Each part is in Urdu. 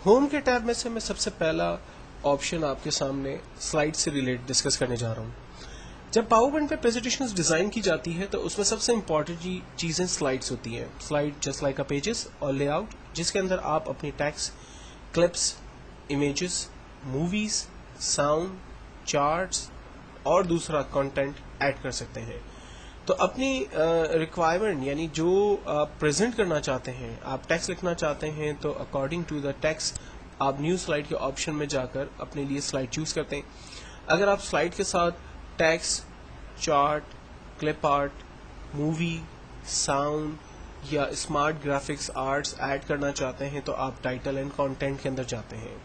ہوم کے ٹیب میں سے میں سب سے پہلا آپشن آپ کے سامنے سلائڈ سے ریلیٹ ڈسکس کرنے جا رہا ہوں. جب پاور پوائنٹ پہ پریزنٹیشن ڈیزائن کی جاتی ہے تو اس میں سب سے امپورٹنٹ چیزیں سلائڈس ہوتی ہیں. Slide just like a pages اور لے آؤٹ، جس کے اندر آپ اپنی text, clips, images, movies, sound, charts اور دوسرا کنٹینٹ ایڈ کر سکتے ہیں. تو اپنی ریکوائرمنٹ یعنی جو آپ پریزنٹ کرنا چاہتے ہیں، آپ ٹیکسٹ لکھنا چاہتے ہیں تو اکارڈنگ ٹو دا ٹیکسٹ آپ نیو سلائڈ کے آپشن میں جا کر اپنے لیے سلائڈ چوز کرتے ہیں. اگر آپ سلائڈ کے ساتھ text, chart, clip art, movie, sound یا اسمارٹ گرافکس آرٹس ایڈ کرنا چاہتے ہیں تو آپ ٹائٹل اینڈ کانٹینٹ کے اندر جاتے ہیں.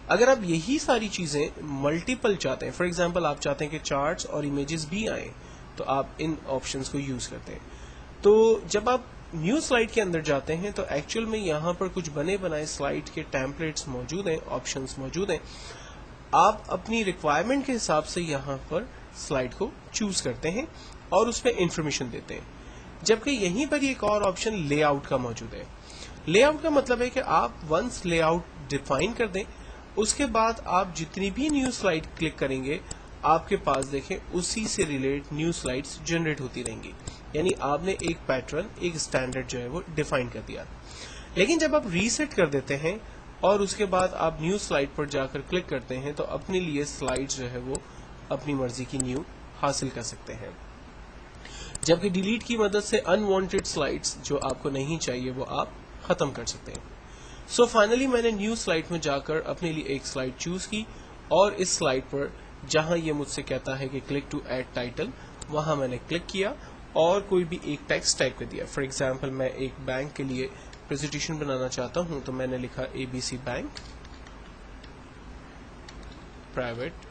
اگر آپ یہی ساری چیزیں ملٹیپل چاہتے ہیں، فار ایگزامپل آپ چاہتے ہیں کہ چارٹس اور امیجز بھی آئیں، تو آپ ان آپشنس کو یوز کرتے ہیں. تو جب آپ نیو سلائڈ کے اندر جاتے ہیں تو ایکچوئل میں یہاں پر کچھ بنے بنائے سلائڈ کے ٹیمپلیٹس موجود ہیں، آپشنس موجود ہیں. آپ اپنی ریکوائرمنٹ کے حساب سے یہاں پر سلائڈ کو چوز کرتے ہیں اور اس پہ انفارمیشن دیتے ہیں. جبکہ یہیں پر ایک اور آپشن لے آؤٹ کا موجود ہے. لے آؤٹ کا مطلب ہے کہ آپ ونس لے آؤٹ ڈیفائن کر دیں، اس کے بعد آپ جتنی بھی نیو سلائڈ کلک کریں گے آپ کے پاس دیکھیں اسی سے ریلیٹ نیو سلائڈز جنریٹ ہوتی رہیں گی. یعنی آپ نے ایک پیٹرن، ایک اسٹینڈرڈ جو ہے وہ ڈیفائن کر دیا. لیکن جب آپ ریسیٹ کر دیتے ہیں اور اس کے بعد آپ نیو سلائڈ پر جا کر کلک کرتے ہیں تو اپنے لیے سلائڈ جو ہے وہ اپنی مرضی کی نیو حاصل کر سکتے ہیں. جبکہ ڈیلیٹ کی مدد سے انوانٹیڈ سلائڈز جو آپ کو نہیں چاہیے وہ آپ ختم کر سکتے ہیں. سو فائنلی میں نے نیو سلائڈ میں جا کر اپنے لیے ایک سلائڈ چوز کی اور اس سلائڈ پر جہاں یہ مجھ سے کہتا ہے کہ کلک ٹو ایڈ ٹائٹل، وہاں میں نے کلک کیا اور کوئی بھی ایک ٹیکسٹ ٹائپ کر دیا. فار ایگزامپل میں ایک بینک کے لیے پریزنٹیشن بنانا چاہتا ہوں تو میں نے لکھا ABC بینک پرائیویٹ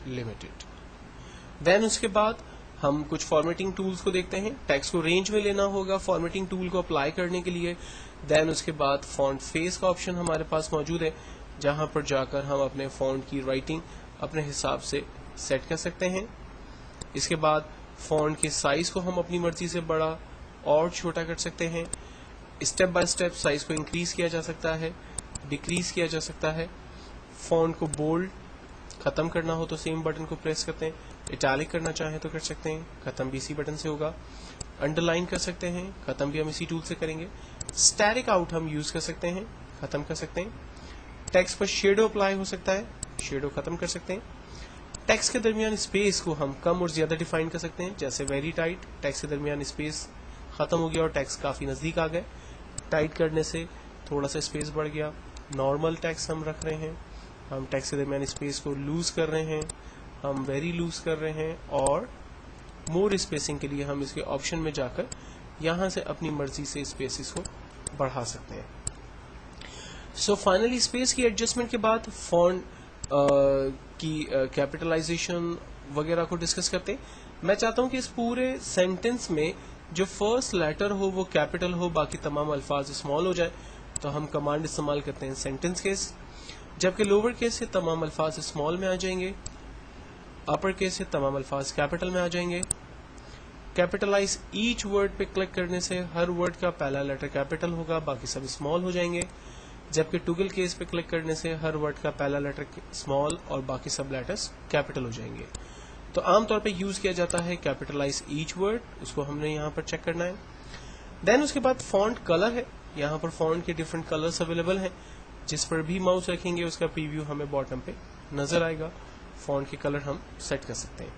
لمیٹڈ. دین اس کے بعد ہم کچھ فارمیٹنگ ٹولز کو دیکھتے ہیں. ٹیکسٹ کو رینج میں لینا ہوگا فارمیٹنگ ٹول کو اپلائی کرنے کے لیے. دین اس کے بعد فونٹ فیس کا آپشن ہمارے پاس موجود ہے، جہاں پر جا کر ہم اپنے فونٹ کی رائٹنگ اپنے حساب سے سیٹ کر سکتے ہیں. اس کے بعد فونٹ کے سائز کو ہم اپنی مرضی سے بڑا اور چھوٹا کر سکتے ہیں. اسٹیپ بائی اسٹیپ سائز کو انکریز کیا جا سکتا ہے، ڈیکریز کیا جا سکتا ہے. فونٹ کو بولڈ ختم کرنا ہو تو سیم بٹن کو پریس کرتے ہیں. اٹیلک کرنا چاہیں تو کر سکتے ہیں، ختم بھی اسی بٹن سے ہوگا. انڈر لائن کر سکتے ہیں، ختم بھی ہم اسی ٹول سے کریں گے. اسٹیرک آؤٹ ہم یوز کر سکتے ہیں، ختم کر سکتے ہیں. ٹیکسٹ پر شیڈو اپلائی ہو سکتا ہے، شیڈو ختم کر سکتے ہیں. ٹیکسٹ کے درمیان اسپیس کو ہم کم اور زیادہ ڈیفائن کر سکتے ہیں، جیسے ویری ٹائٹ، ٹیکسٹ کے درمیان اسپیس ختم ہو گیا اور ٹیکسٹ کافی نزدیک آ گئے. ٹائٹ کرنے سے تھوڑا سا اسپیس بڑھ گیا. نارمل ٹیکسٹ ہم رکھ رہے ہیں، ہم ٹیکسٹ کے درمیان اسپیس کو لوز کر رہے ہیں، ہم ویری لوز کر رہے ہیں. اور مور اسپیسنگ کے لیے ہم اس کے آپشن میں جا کر یہاں سے اپنی مرضی سے اسپیسز کو بڑھا سکتے ہیں. سو فائنلی اسپیس کی ایڈجسٹمنٹ کے بعد فونٹ کی کیپٹلائزیشن وغیرہ کو ڈسکس کرتے ہیں. میں چاہتا ہوں کہ اس پورے سینٹینس میں جو فرسٹ لیٹر ہو وہ کیپٹل ہو، باقی تمام الفاظ اسمال ہو جائے، تو ہم کمانڈ استعمال کرتے ہیں سینٹینس کیس. جبکہ لوور کیس سے تمام الفاظ اسمال میں آ جائیں گے، اپر کیس سے تمام الفاظ کیپٹل میں آ جائیں گے. کیپٹلائز ایچ ورڈ پہ کلک کرنے سے ہر ورڈ کا پہلا لیٹر کیپٹل ہوگا، باقی سب اسمال ہو جائیں گے. جبکہ ٹوگل کیس پہ کلک کرنے سے ہر ورڈ کا پہلا لیٹر اسمال اور باقی سب لیٹرز کیپٹل ہو جائیں گے. تو عام طور پہ یوز کیا جاتا ہے کیپٹلائز ایچ ورڈ، اس کو ہم نے یہاں پر چیک کرنا ہے. دین اس کے بعد فونٹ کلر ہے. یہاں پر فونٹ کے ڈفرینٹ کلرز اویلیبل ہیں، جس پر بھی ماؤس رکھیں گے اس کا پریویو ہمیں باٹم پہ نظر آئے گا. فونٹ کے کلر ہم سیٹ کر سکتے ہیں.